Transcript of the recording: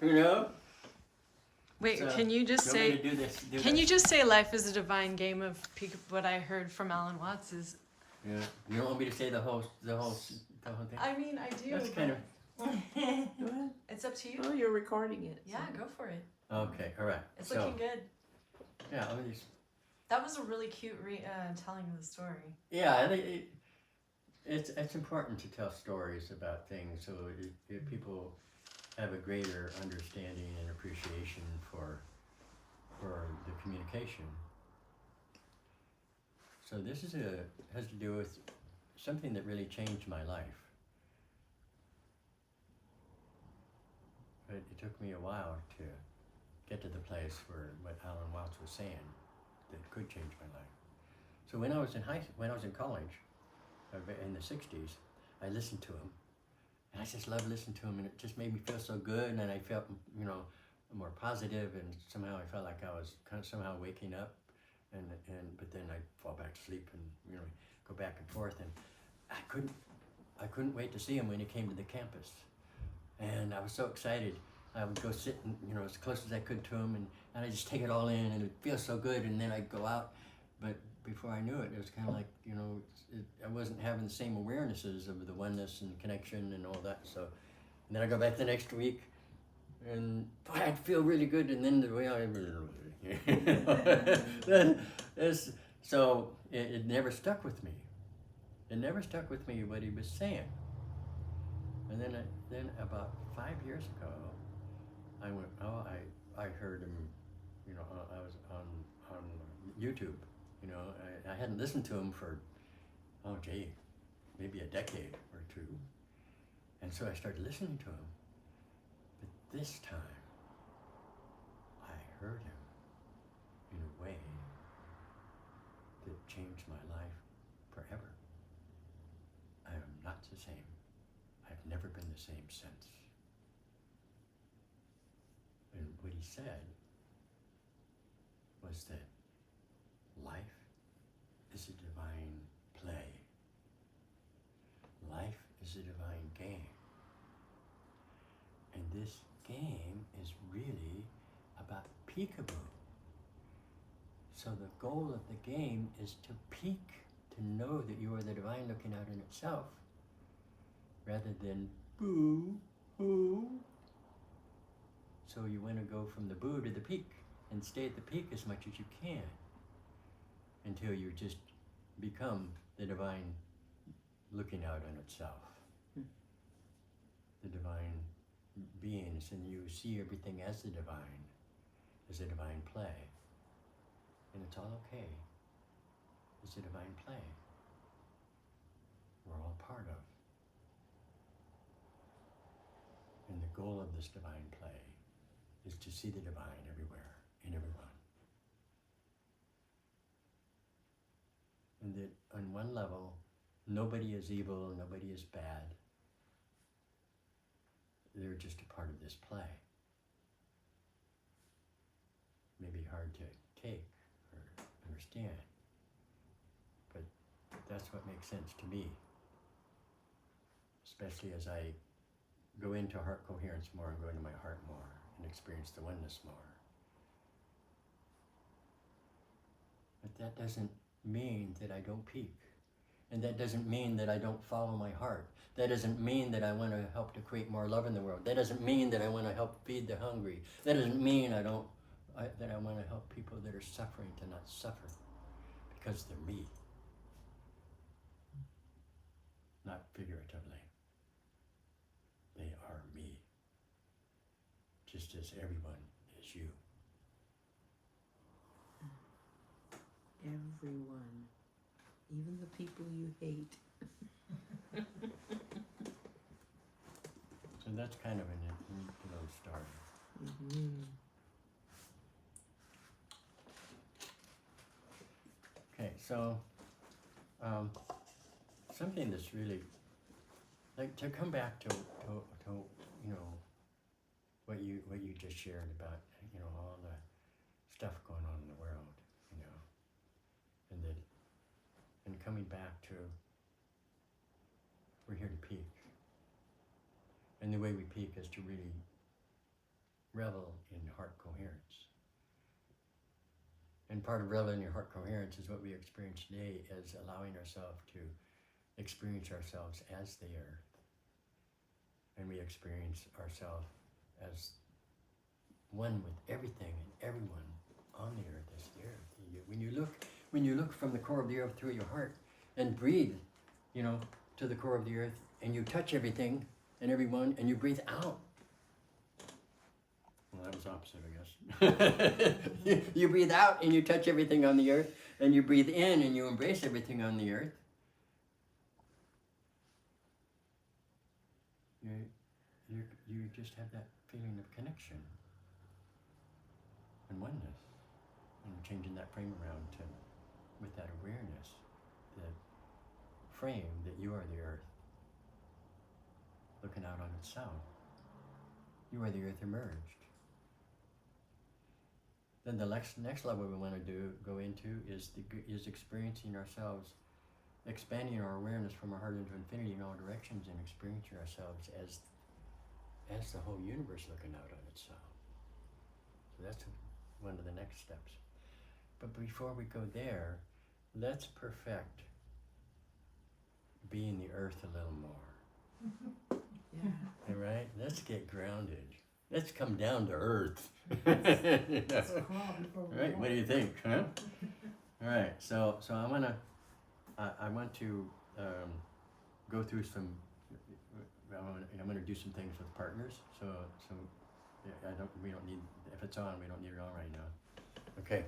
You know? Wait, So, can you just you want me say? to do this? Can you just say life is a divine game of peek? What I heard from Alan Watts is. Yeah. You don't want me to say the whole thing? I mean, I do. That's kind of. Go ahead. It's up to you. Oh, you're recording it. Yeah, go for it. Okay, all right. It's So, looking good. yeah, let me just. That was a really cute telling of the story. Yeah, I think it's important to tell stories about things so people have a greater understanding and appreciation for the communication. So this has to do with something that really changed my life. But it took me a while to get to the place where what Alan Watts was saying that could change my life. So when I was in college, in the '60s, I listened to him, and I just loved listening to him, and it just made me feel so good, and I felt, more positive, and somehow I felt like I was kind of somehow waking up, but then I'd fall back to sleep, and go back and forth, and I couldn't wait to see him when he came to the campus, and I was so excited. I would go sit, as close as I could to him, and I'd just take it all in, and it feels so good, and then I'd go out, but before I knew it, it was kind of like, I wasn't having the same awarenesses of the oneness and connection and all that. So, and then I go back the next week, and boy, I'd feel really good. And then the way so it never stuck with me. It never stuck with me what he was saying. And then about 5 years ago, I went. Oh, I heard him. I was on YouTube. I hadn't listened to him for, maybe a decade or two. And so I started listening to him. But this time, I heard him in a way that changed my life forever. I am not the same. I've never been the same since. And what he said was that life is a divine play. Life is a divine game. And this game is really about peekaboo. So the goal of the game is to peek, to know that you are the divine looking out in itself, rather than boo, boo. So you want to go from the boo to the peak and stay at the peak as much as you can until you just become the divine looking out on itself. The divine beings, and you see everything as the divine, as a divine play. And it's all okay. It's a divine play. We're all part of. And the goal of this divine play is to see the divine everywhere, in everyone. And that on one level, nobody is evil, nobody is bad. They're just a part of this play. Maybe hard to take or understand, but that's what makes sense to me, especially as I go into heart coherence more and go into my heart more and experience the oneness more. But that doesn't mean that I don't peak. And that doesn't mean that I don't follow my heart. That doesn't mean that I want to help to create more love in the world. That doesn't mean that I want to help feed the hungry. That doesn't mean that I want to help people that are suffering to not suffer because they're me. Not figuratively. They are me. Just as everyone is you. Everyone. Even the people you hate. So that's kind of an story. Mm-hmm. Okay, so something that's really like to come back to what you just shared about all the stuff going on in the world, and coming back to we're here to peak, and the way we peak is to really revel in heart coherence. And part of reveling in your heart coherence is what we experience today, is allowing ourselves to experience ourselves as the earth. And we experience ourselves as one with everything and everyone on the earth as the earth. When you look from the core of the earth through your heart and breathe, to the core of the earth, and you touch everything and everyone, and you breathe out. Well, that was opposite, I guess. You breathe out and you touch everything on the earth, and you breathe in and you embrace everything on the earth. You just have that feeling of connection and oneness, and changing that frame around to, with that awareness, that frame that you are the earth, looking out on itself. You are the earth emerged. Then the next level we want to go into is experiencing ourselves, expanding our awareness from our heart into infinity in all directions, and experiencing ourselves as the whole universe looking out on itself. So that's one of the next steps. But before we go there, let's perfect being the earth a little more. Yeah. All right? Let's get grounded. Let's come down to earth. Let's crawl before we Right? walk. What do you think? Huh? All right. So I want to go through some. I'm going to do some things with partners. So yeah, we don't need, if it's on, we don't need it on right now. Okay.